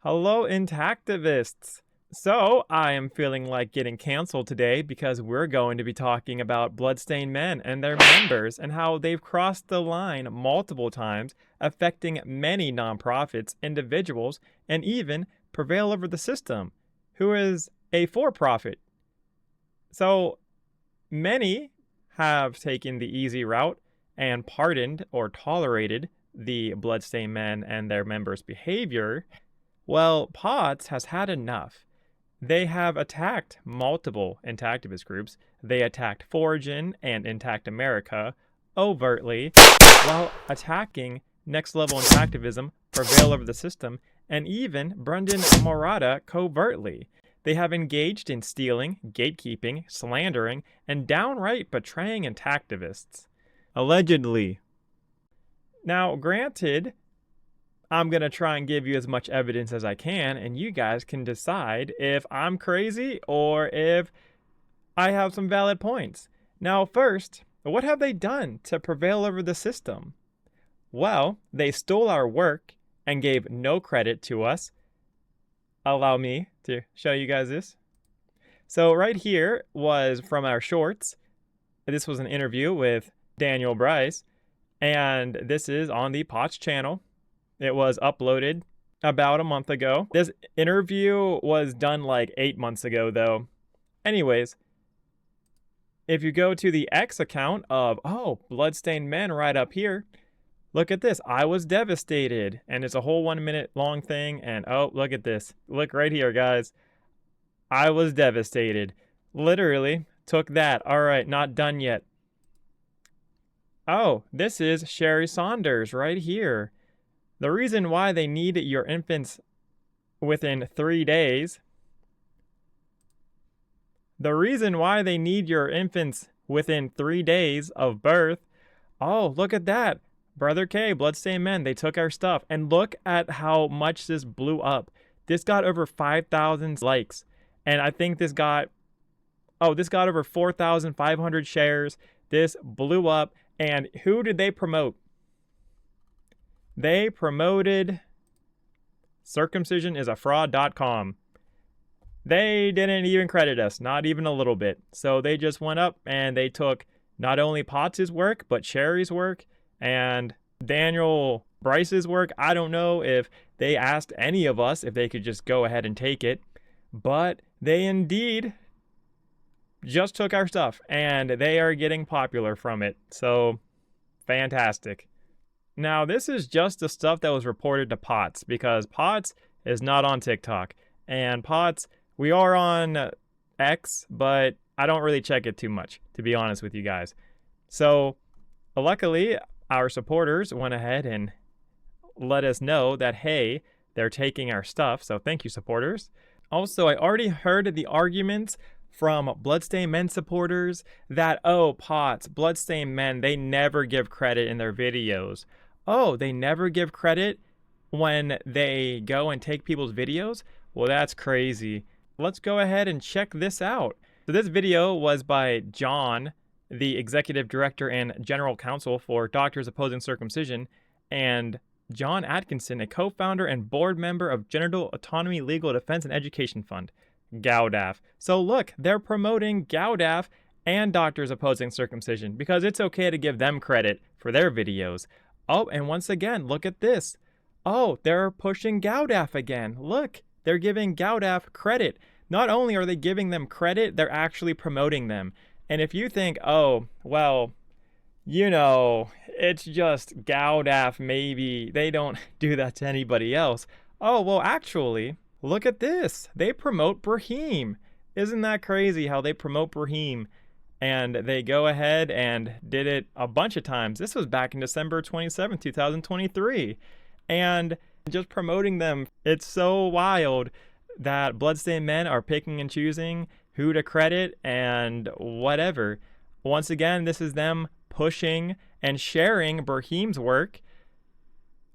Hello, intactivists. So, I am feeling like getting canceled today because we're going to be talking about Bloodstained Men and their members and how they've crossed the line multiple times, affecting many nonprofits, individuals, and even Prevail over the system, who is a for profit. So, many have taken the easy route and pardoned or tolerated the Bloodstained Men and their members' behavior. Well, POTS has had enough. They have attacked multiple intactivist groups. They attacked Foragin and Intact America overtly, while attacking Next Level Intactivism, Prevail over the System, and even Brendan Morata covertly. They have engaged in stealing, gatekeeping, slandering, and downright betraying intactivists. Allegedly. Now, granted, I'm going to try and give you as much evidence as I can, and you guys can decide if I'm crazy or if I have some valid points. Now, first, what have they done to prevail over the system? Well, they stole our work and gave no credit to us. Allow me to show you guys this. So right here was from our shorts. This was an interview with Daniel Bris, and this is on the POTS channel. It was uploaded about a month ago. This interview was done like 8 months ago, though. Anyways, if you go to the X account of, Bloodstained Men right up here, look at this. I was devastated. And it's a whole 1 minute long thing. And look at this. Look right here, guys. I was devastated. Literally took that. All right, not done yet. Oh, this is Sherry Saunders right here. The reason why they need your infants within 3 days. The reason why they need your infants within 3 days of birth. Oh, look at that. Brother K, Bloodstained Men, they took our stuff. And look at how much this blew up. This got over 5,000 likes. And I think this got over 4,500 shares. This blew up. And who did they promote? They promoted circumcisionisafraud.com. They didn't even credit us, not even a little bit. So they just went up and they took not only Potts' work, but Sherry's work and Daniel Bris's work. I don't know if they asked any of us if they could just go ahead and take it, but they indeed just took our stuff and they are getting popular from it. So fantastic. Now, this is just the stuff that was reported to POTS because POTS is not on TikTok. And POTS, we are on X, but I don't really check it too much, to be honest with you guys. So, luckily, our supporters went ahead and let us know that, hey, they're taking our stuff. So, thank you, supporters. Also, I already heard the arguments from Bloodstained Men supporters that, POTS, Bloodstained Men, they never give credit in their videos. Oh, they never give credit when they go and take people's videos? Well, that's crazy. Let's go ahead and check this out. So this video was by John, the executive director and general counsel for Doctors Opposing Circumcision, and John Atkinson, a co-founder and board member of Genital Autonomy Legal Defense and Education Fund, GAUDAF. So look, they're promoting GAUDAF and Doctors Opposing Circumcision because it's okay to give them credit for their videos. Oh, and once again, look at this. Oh, they're pushing GAUDAF again. Look, they're giving GAUDAF credit. Not only are they giving them credit, they're actually promoting them. And if you think, it's just GAUDAF, maybe they don't do that to anybody else. Oh, well, actually, look at this. They promote Brahim. Isn't that crazy how they promote Brahim? And they go ahead and did it a bunch of times. This was back in December 27, 2023. And just promoting them, it's so wild that Bloodstained Men are picking and choosing who to credit and whatever. Once again, this is them pushing and sharing Brahim's work,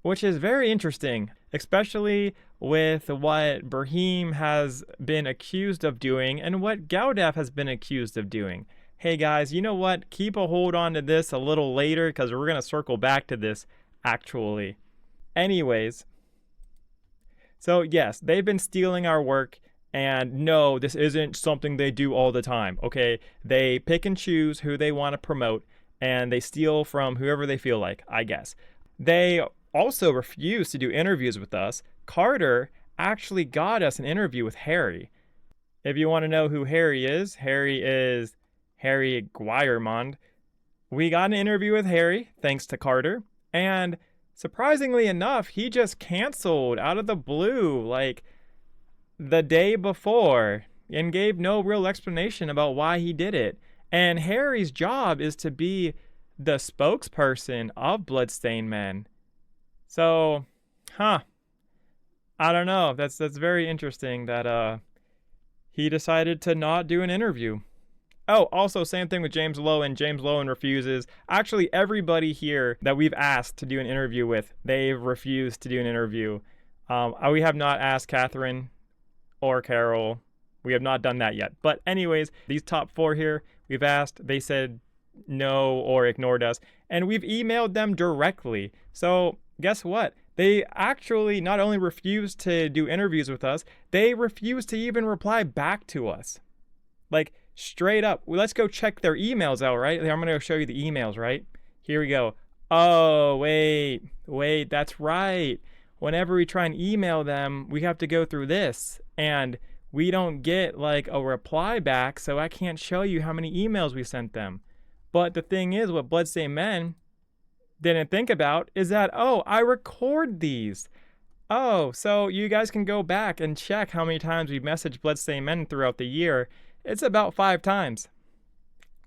which is very interesting, especially with what Brahim has been accused of doing and what GAUDAF has been accused of doing. Hey guys, you know what? Keep a hold on to this a little later because we're going to circle back to this actually. Anyways, So yes, they've been stealing our work, and no, this isn't something they do all the time, okay? They pick and choose who they want to promote, and they steal from whoever they feel like, I guess. They also refuse to do interviews with us. Carter actually got us an interview with Harry. If you want to know who Harry is Harry Guillermond. We got an interview with Harry, thanks to Carter, and surprisingly enough, he just canceled out of the blue, like the day before, and gave no real explanation about why he did it. And Harry's job is to be the spokesperson of Bloodstained Men. So, I don't know. That's very interesting that he decided to not do an interview. Oh, also, same thing with James Lowen. James Lowen refuses. Actually, everybody here that we've asked to do an interview with, they've refused to do an interview. We have not asked Catherine or Carol. We have not done that yet. But anyways, these top 4 here, we've asked. They said no or ignored us. And we've emailed them directly. So guess what? They actually not only refused to do interviews with us, they refused to even reply back to us. Like, straight up. Well, let's go check their emails out, right? I'm going to show you the emails, right? Here we go. Oh, wait, that's right. Whenever we try and email them, we have to go through this. And we don't get like a reply back, so I can't show you how many emails we sent them. But the thing is, what Bloodstained Men didn't think about is that, oh, I record these. Oh, so you guys can go back and check how many times we messaged Bloodstained Men throughout the year. It's about 5 times.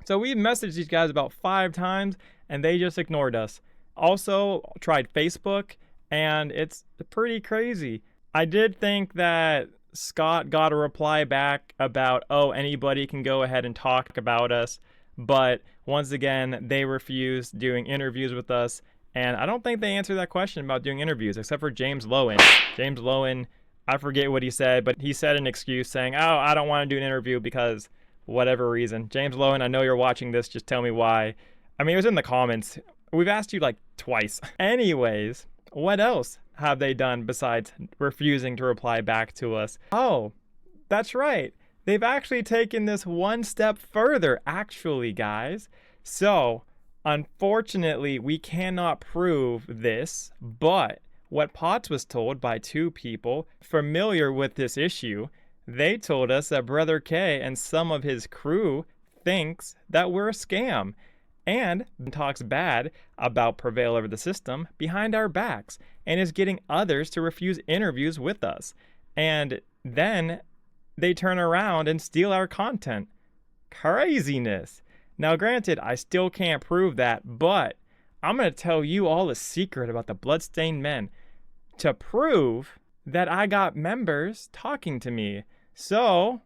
So we messaged these guys about 5 times, and they just ignored us. Also, tried Facebook, and it's pretty crazy. I did think that Scott got a reply back about, oh, anybody can go ahead and talk about us. But once again, they refused doing interviews with us. And I don't think they answered that question about doing interviews, except for James Lowen. James Lowen, I forget what he said, but he said an excuse saying, oh, I don't want to do an interview because whatever reason. James Lowen, I know you're watching this. Just tell me why. I mean, it was in the comments. We've asked you like twice. Anyways, what else have they done besides refusing to reply back to us? Oh, that's right. They've actually taken this one step further, actually, guys. So, unfortunately, we cannot prove this, but what Potts was told by 2 people familiar with this issue, they told us that Brother K and some of his crew thinks that we're a scam and talks bad about Prevail over the system behind our backs and is getting others to refuse interviews with us. And then they turn around and steal our content. Craziness. Now, granted, I still can't prove that, but I'm going to tell you all a secret about the Bloodstained Men to prove that I got members talking to me. So,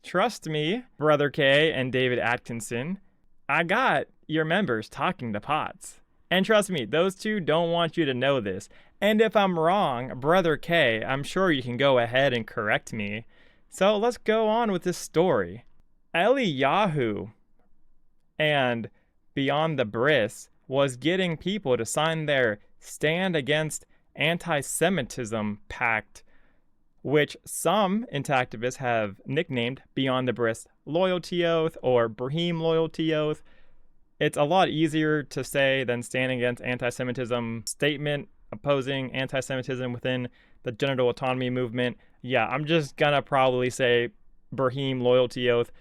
trust me, Brother K and David Atkinson, I got your members talking to Potts. And trust me, those 2 don't want you to know this. And if I'm wrong, Brother K, I'm sure you can go ahead and correct me. So let's go on with this story. Eliyahu and Beyond the Bris was getting people to sign their Stand Against Anti-Semitism pact, which some intactivists have nicknamed Beyond the Bris Loyalty Oath or Brahim Loyalty Oath. It's a lot easier to say than Standing Against Anti-Semitism statement opposing anti-Semitism within the genital autonomy movement. Yeah, I'm just gonna probably say Brahim Loyalty Oath.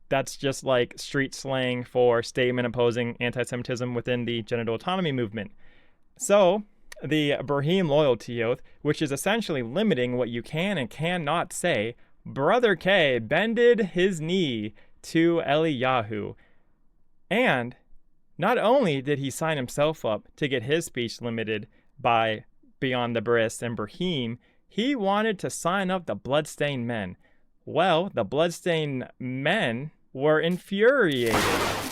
That's just like street slang for statement opposing anti-Semitism within the genital autonomy movement. So, the Brahim Loyalty Oath, which is essentially limiting what you can and cannot say, Brother K bended his knee to Eliyahu. And not only did he sign himself up to get his speech limited by Beyond the Bris and Brahim, he wanted to sign up the Bloodstained Men. Well, the Bloodstained Men were infuriated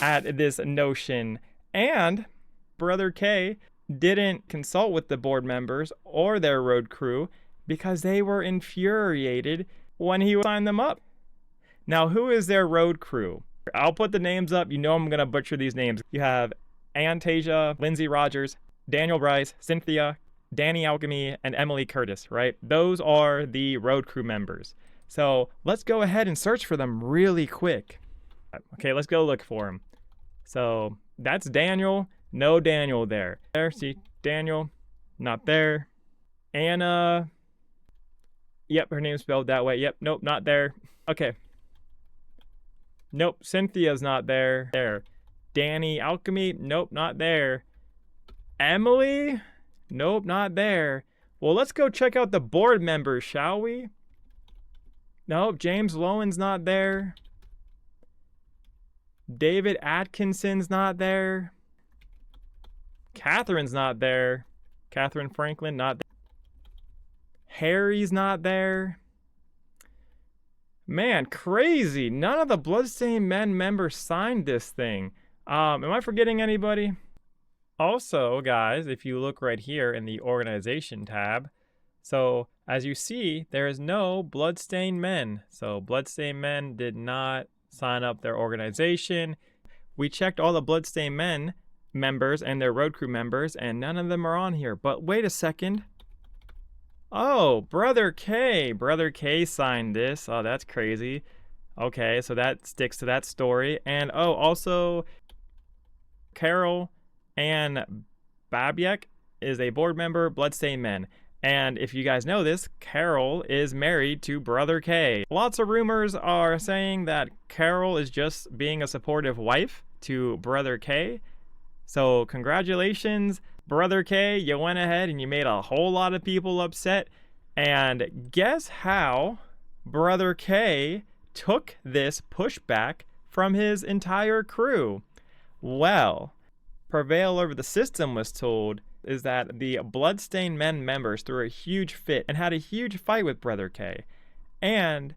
at this notion, and Brother K didn't consult with the board members or their road crew because they were infuriated when he signed them up. Now, who is their road crew? I'll put the names up. You know I'm going to butcher these names. You have Antasia, Lindsay Rogers, Daniel Bryce, Cynthia, Danny Alchemy, and Emily Curtis, right? Those are the road crew members. So let's go ahead and search for them really quick. Okay, let's go look for them. So that's Daniel. No Daniel there. There, see, Daniel, not there. Anna. Yep, her name's spelled that way. Yep, nope, not there. Okay. Nope, Cynthia's not there. There. Danny Alchemy. Nope, not there. Emily. Nope, not there. Well, let's go check out the board members, shall we? Nope, James Lowen's not there. David Atkinson's not there. Catherine's not there. Catherine Franklin, not there. Harry's not there. Man, crazy. None of the Bloodstained Men members signed this thing. Am I forgetting anybody? Also, guys, if you look right here in the organization tab, so as you see, there is no Bloodstained Men. So Bloodstained Men did not sign up their organization. We checked all the Bloodstained Men members and their road crew members, and none of them are on here. But wait a second. Oh, Brother K. Brother K signed this. Oh, that's crazy. Okay, so that sticks to that story. And oh, also Carol Ann Babiak is a board member, Bloodstained Men. And if you guys know this, Carol is married to Brother K. Lots of rumors are saying that Carol is just being a supportive wife to Brother K. So congratulations, Brother K. You went ahead and you made a whole lot of people upset. And guess how Brother K took this pushback from his entire crew? Well, Prevail over the system was told is that the Bloodstained Men members threw a huge fit and had a huge fight with Brother K. And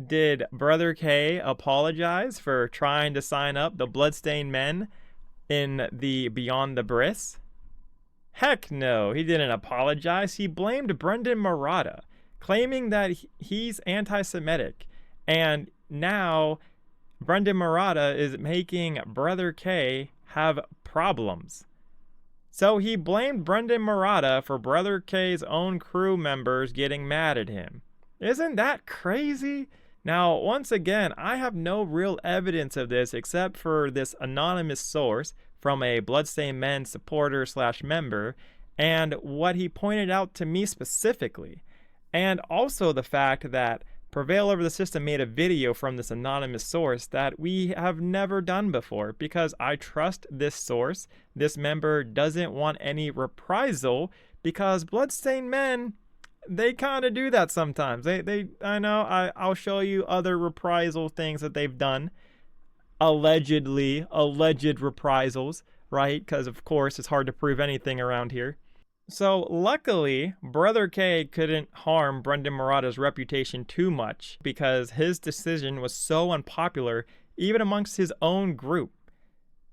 did Brother K apologize for trying to sign up the Bloodstained Men in the Beyond the Bris? Heck no, he didn't apologize. He blamed Brendan Marotta, claiming that he's anti-Semitic. And now Brendan Marotta is making Brother K have problems. So he blamed Brendan Marotta for Brother K's own crew members getting mad at him. Isn't that crazy? Now, once again, I have no real evidence of this except for this anonymous source from a Bloodstained Men supporter / member, and what he pointed out to me specifically. And also the fact that Prevail over the system made a video from this anonymous source that we have never done before, because I trust this source. This member doesn't want any reprisal, because Bloodstained Men, they kind of do that sometimes. I know, I'll show you other reprisal things that they've done. Alleged reprisals, right? Because of course it's hard to prove anything around here. So luckily, Brother K couldn't harm Brendan Marotta's reputation too much, because his decision was so unpopular even amongst his own group.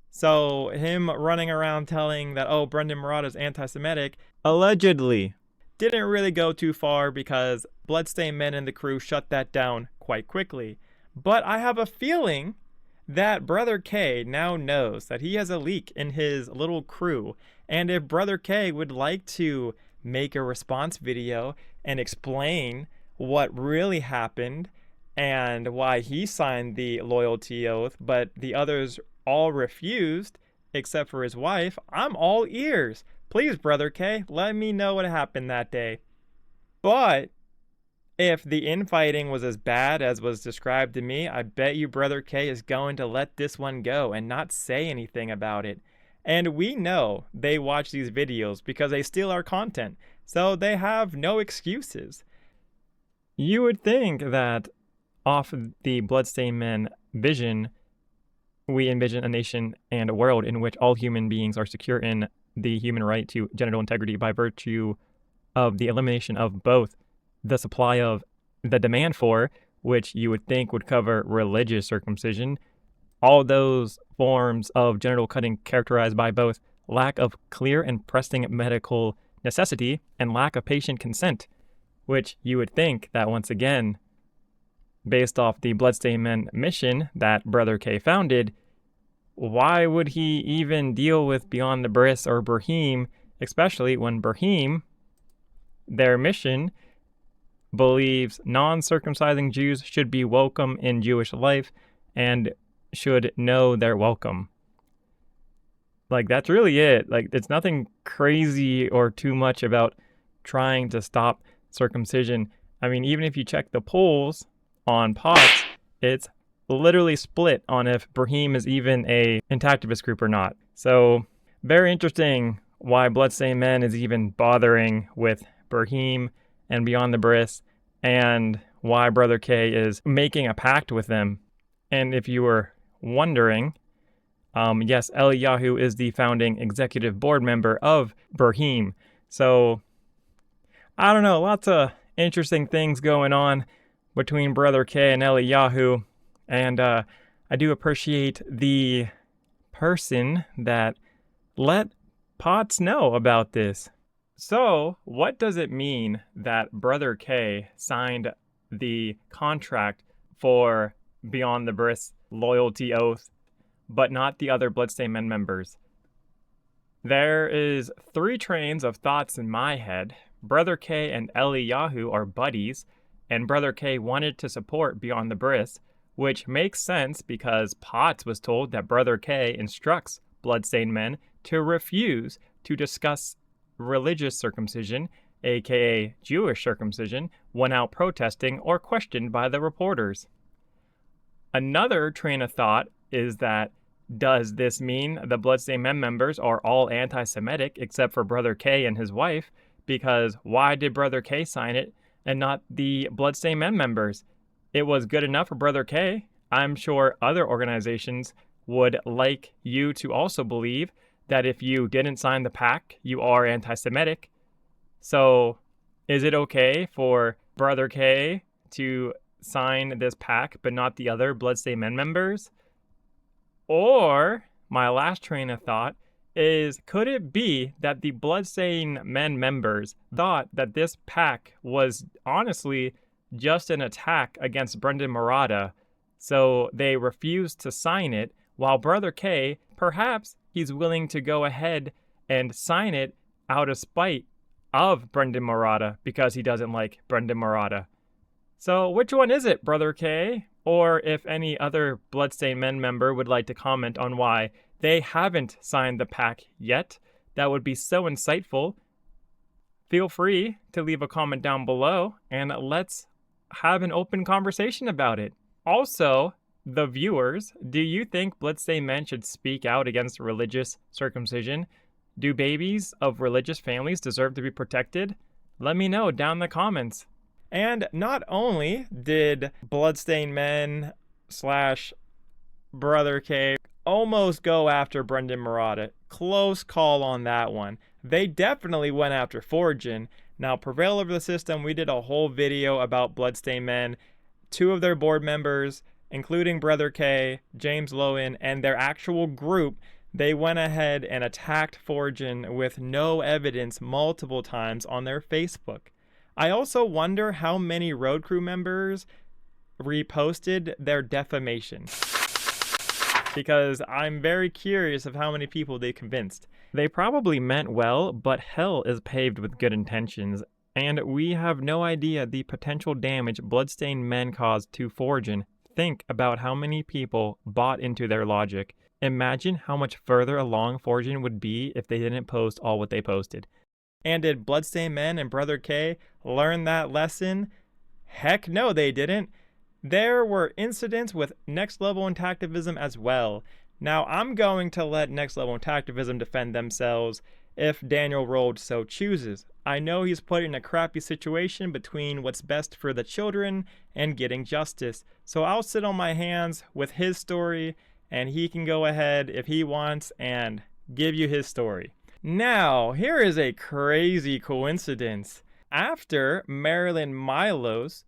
So him running around telling that, oh, Brendan Marotta's anti-Semitic, allegedly, didn't really go too far, because Bloodstained Men and the crew shut that down quite quickly. But I have a feeling that Brother K now knows that he has a leak in his little crew, and if Brother K would like to make a response video and explain what really happened and why he signed the loyalty oath but the others all refused except for his wife, I'm all ears. Please, Brother K, let me know what happened that day. But if the infighting was as bad as was described to me, I bet you Brother K is going to let this one go and not say anything about it. And we know they watch these videos because they steal our content, so they have no excuses. You would think that off the Bloodstained Men vision, we envision a nation and a world in which all human beings are secure in the human right to genital integrity by virtue of the elimination of both the supply of the demand for, which you would think would cover religious circumcision, all those forms of genital cutting characterized by both lack of clear and pressing medical necessity and lack of patient consent, which you would think that once again, based off the Bloodstained Men mission that Brother K founded, why would he even deal with Beyond the Bris or Brahim, especially when Brahim their mission believes non-circumcising Jews should be welcome in Jewish life and should know they're welcome. Like, that's really it. Like, it's nothing crazy or too much about trying to stop circumcision. I mean, even if you check the polls on POTS, it's literally split on if Brahim is even a intactivist group or not. So, very interesting why Bloodstained Men is even bothering with Brahim and Beyond the Bris, and why Brother K is making a pact with them. And if you were wondering, yes, Eliyahu is the founding executive board member of Brahim. So, I don't know, lots of interesting things going on between Brother K and Eliyahu. And I do appreciate the person that let Potts know about this. So, what does it mean that Brother K signed the contract for Beyond the Bris loyalty oath, but not the other Bloodstained Men members? There is 3 trains of thoughts in my head. Brother K and Eliyahu are buddies, and Brother K wanted to support Beyond the Bris, which makes sense because Potts was told that Brother K instructs Bloodstained Men to refuse to discuss religious circumcision, aka Jewish circumcision, when out protesting or questioned by the reporters. Another train of thought is that, does this mean the Bloodstained Men members are all anti-Semitic except for Brother K and his wife? Because why did Brother K sign it and not the Bloodstained Men members? It was good enough for Brother K. I'm sure other organizations would like you to also believe that if you didn't sign the pact, you are anti-Semitic. So, is it okay for Brother K to sign this pact but not the other Bloodstained Men members? Or, my last train of thought is, could it be that the Bloodstained Men members thought that this pact was honestly just an attack against Brendan Murata, so they refused to sign it, while Brother K, perhaps he's willing to go ahead and sign it out of spite of Brendan Murata because he doesn't like Brendan Murata. So which one is it, Brother K? Or if any other Bloodstained Men member would like to comment on why they haven't signed the pact yet, that would be so insightful. Feel free to leave a comment down below and let's have an open conversation about it. Also, the viewers, do you think Bloodstained Men should speak out against religious circumcision? Do babies of religious families deserve to be protected? Let me know down in the comments. And not only did Bloodstained Men / Brother K almost go after Brendan Murata, close call on that one. They definitely went after Forgin. Now, Prevail over the system, we did a whole video about Bloodstained Men. 2 of their board members, including Brother K, James Lowen, and their actual group, they went ahead and attacked Forgin with no evidence multiple times on their Facebook. I also wonder how many road crew members reposted their defamation, because I'm very curious of how many people they convinced. They probably meant well, but hell is paved with good intentions, and we have no idea the potential damage Bloodstained Men caused to Forgin. Think about how many people bought into their logic. Imagine how much further along Forgin would be if they didn't post all what they posted. And did Bloodstained Men and Brother K learn that lesson? Heck no, they didn't. There were incidents with Next Level Intactivism as well. Now, I'm going to let Next Level Intactivism defend themselves if Daniel Rold so chooses. I know he's put in a crappy situation between what's best for the children and getting justice. So I'll sit on my hands with his story, and he can go ahead if he wants and give you his story. Now, here is a crazy coincidence. After Marilyn Milos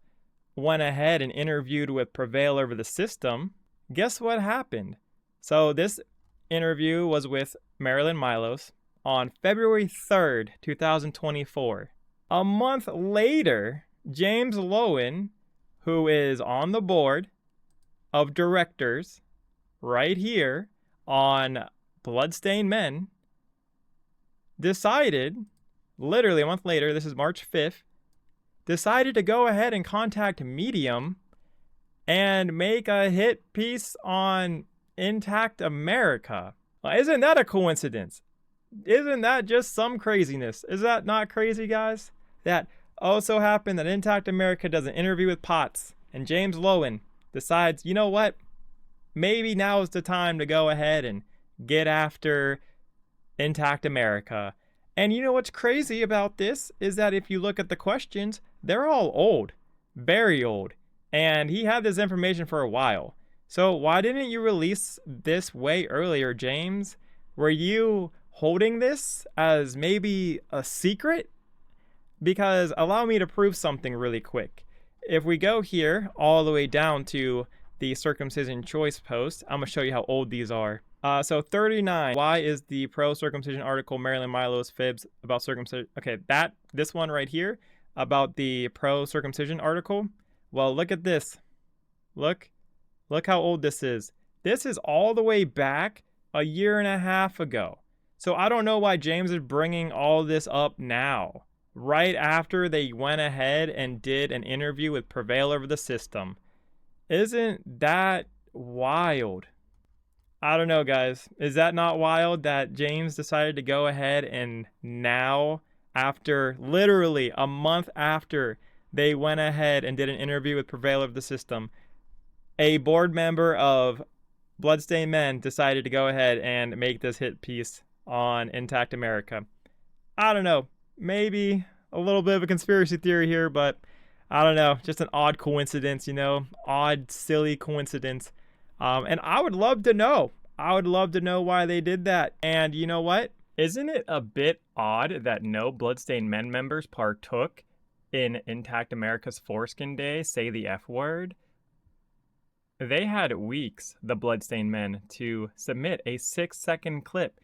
went ahead and interviewed with Prevail over the system, guess what happened? So this interview was with Marilyn Milos on February 3rd, 2024. A month later, James Lowen, who is on the board of directors right here on Bloodstained Men, decided literally a month later, this is March 5th, decided to go ahead and contact Medium and make a hit piece on Intact America. Isn't that a coincidence? Isn't that just some craziness? Is that not crazy, guys? That also happened that Intact America does an interview with Potts, and James Lowen decides, you know what? Maybe now is the time to go ahead and get after Intact America. And you know what's crazy about this is that if you look at the questions, they're all old, very old. And he had this information for a while. So why didn't you release this way earlier, James? Were you holding this as maybe a secret? Because allow me to prove something really quick. If we go here all the way down to the circumcision choice post, I'm going to show you how old these are. So 39. Why is the pro-circumcision article Marilyn Milo's fibs about circumcision? Okay, this one right here about the pro-circumcision article. Well, look at this. Look how old this is. This is all the way back a year and a half ago. So I don't know why James is bringing all this up now, right after they went ahead and did an interview with Prevail over the system. Isn't that wild? I don't know, guys. Is that not wild that James decided to go ahead and now, after literally a month after they went ahead and did an interview with Prevail of the system, a board member of Bloodstained Men decided to go ahead and make this hit piece on Intact America? I don't know. Maybe a little bit of a conspiracy theory here, but I don't know. Just an odd coincidence, odd, silly coincidence. And I would love to know. I would love to know why they did that. And you know what? Isn't it a bit odd that no Bloodstained Men members partook in Intact America's Foreskin Day, say the F word? They had weeks, the Bloodstained Men, to submit a 6-second clip.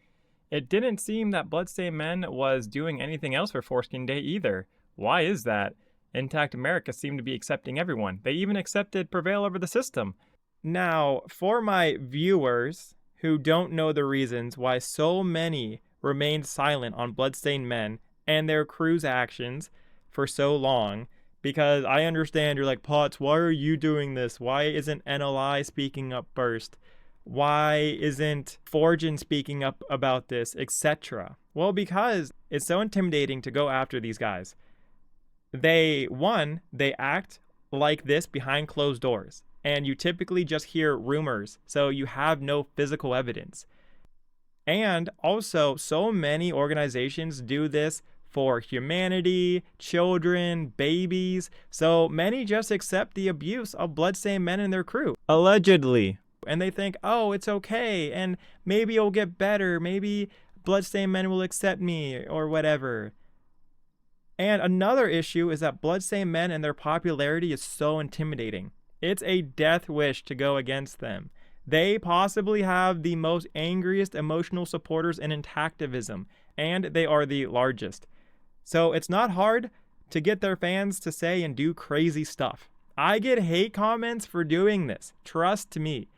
It didn't seem that Bloodstained Men was doing anything else for Foreskin Day either. Why is that? Intact America seemed to be accepting everyone. They even accepted Prevail over the system. Now, for my viewers who don't know the reasons why so many remained silent on Bloodstained Men and their crew's actions for so long, because I understand you're like, Potts, why are you doing this? Why isn't NLI speaking up first? Why isn't Forgin speaking up about this, etc.? Well, because it's so intimidating to go after these guys. They act like this behind closed doors, and you typically just hear rumors, so you have no physical evidence. And also, so many organizations do this for humanity, children, babies, so many just accept the abuse of Bloodstained Men and their crew. Allegedly. And they think, oh, it's okay, and maybe it'll get better, maybe Bloodstained Men will accept me, or whatever. And another issue is that Bloodstained Men and their popularity is so intimidating. It's a death wish to go against them. They possibly have the most angriest emotional supporters in intactivism, and they are the largest. So it's not hard to get their fans to say and do crazy stuff. I get hate comments for doing this, trust me.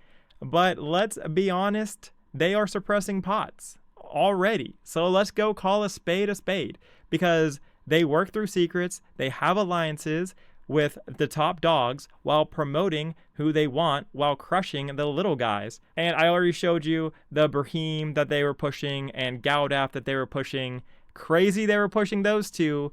But let's be honest, they are suppressing Potts already. So let's go call a spade, because they work through secrets, they have alliances with the top dogs while promoting who they want while crushing the little guys. And I already showed you the Brahim that they were pushing and Galdaf that they were pushing. Crazy they were pushing those two.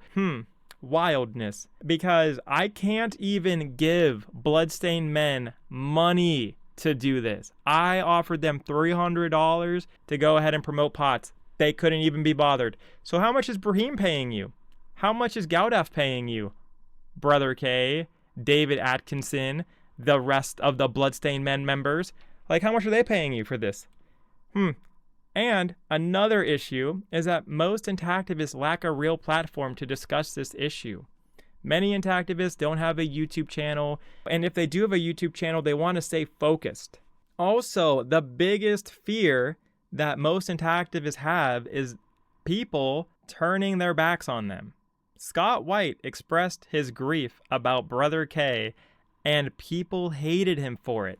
Wildness. Because I can't even give Bloodstained Men money to do this. I offered them $300 to go ahead and promote Potts. They couldn't even be bothered. So how much is Brahim paying you? How much is Galdaf paying you? Brother K, David Atkinson, the rest of the Bloodstained Men members. Like, how much are they paying you for this? And another issue is that most intactivists lack a real platform to discuss this issue. Many intactivists don't have a YouTube channel, and if they do have a YouTube channel, they want to stay focused. Also, the biggest fear that most intactivists have is people turning their backs on them. Scott White expressed his grief about Brother K, and people hated him for it.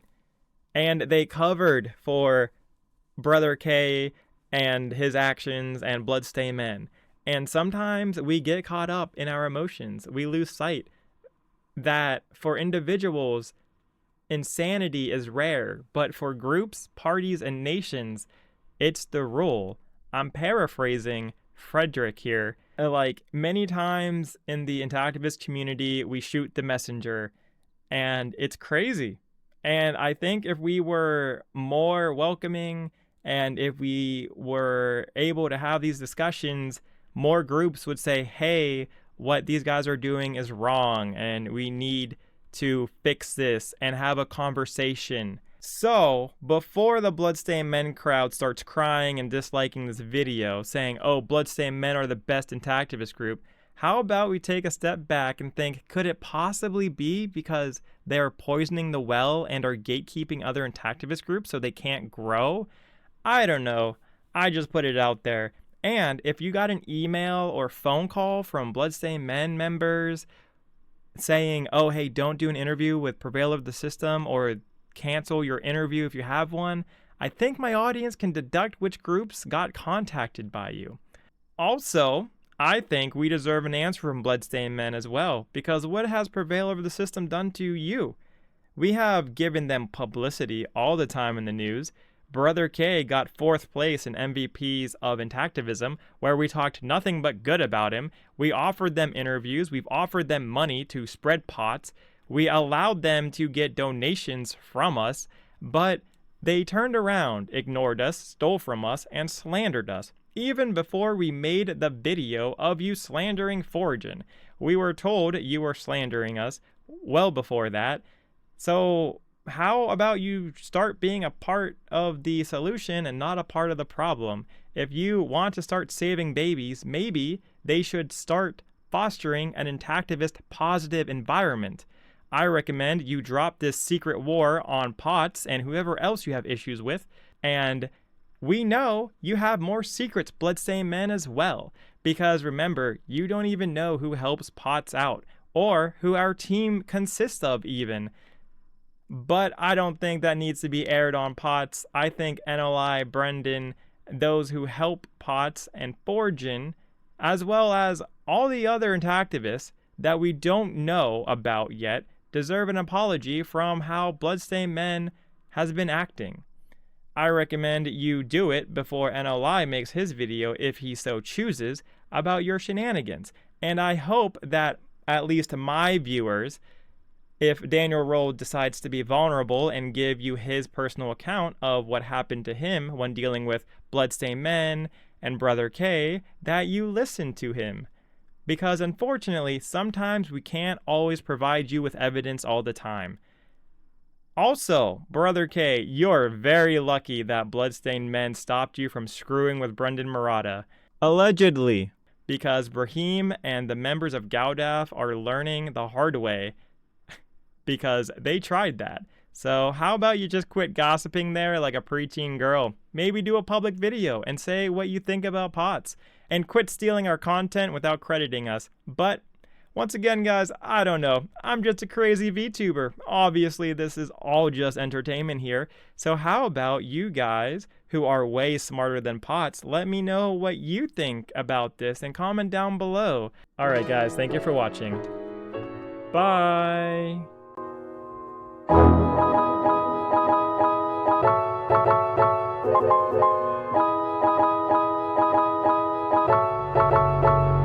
And they covered for Brother K and his actions and Bloodstained Men. And sometimes we get caught up in our emotions. We lose sight that for individuals, insanity is rare, but for groups, parties, and nations, it's the rule. I'm paraphrasing Frederick here. Like many times in the intactivist community, we shoot the messenger, and it's crazy. And I think if we were more welcoming and if we were able to have these discussions, more groups would say, hey, what these guys are doing is wrong and we need to fix this and have a conversation. So, before the Bloodstained Men crowd starts crying and disliking this video, saying, oh, Bloodstained Men are the best intactivist group, how about we take a step back and think, could it possibly be because they are poisoning the well and are gatekeeping other intactivist groups so they can't grow? I don't know. I just put it out there. And if you got an email or phone call from Bloodstained Men members saying, oh, hey, don't do an interview with Prevail of the System or cancel your interview if you have one, I think my audience can deduct which groups got contacted by you. Also, I think we deserve an answer from Bloodstained Men as well, because what has Prevail over the System done to you? We have given them publicity all the time in the news. Brother K got 4th place in MVPs of Intactivism, where we talked nothing but good about him. We offered them interviews. We've offered them money to spread pots. We allowed them to get donations from us, but they turned around, ignored us, stole from us, and slandered us. Even before we made the video of you slandering Forgin. We were told you were slandering us well before that. So how about you start being a part of the solution and not a part of the problem? If you want to start saving babies, maybe they should start fostering an intactivist positive environment. I recommend you drop this secret war on POTS and whoever else you have issues with, and we know you have more secrets, Bloodstained Men, as well, because remember, you don't even know who helps POTS out, or who our team consists of even. But I don't think that needs to be aired on POTS. I think NLI, Brendan, those who help POTS and Forgin, as well as all the other intactivists that we don't know about yet, deserve an apology from how Bloodstained Men has been acting. I recommend you do it before NLI makes his video, if he so chooses, about your shenanigans. And I hope that at least my viewers, if Daniel Roll decides to be vulnerable and give you his personal account of what happened to him when dealing with Bloodstained Men and Brother K, that you listen to him. Because unfortunately, sometimes we can't always provide you with evidence all the time. Also, Brother K, you're very lucky that Bloodstained Men stopped you from screwing with Brendan Murata. Allegedly. Because Brahim and the members of Gaudaf are learning the hard way. Because they tried that. So how about you just quit gossiping there like a preteen girl? Maybe do a public video and say what you think about POTS. And quit stealing our content without crediting us. But once again, guys, I don't know. I'm just a crazy VTuber. Obviously, this is all just entertainment here. So how about you guys, who are way smarter than POTS, let me know what you think about this and comment down below. Alright guys, thank you for watching. Bye!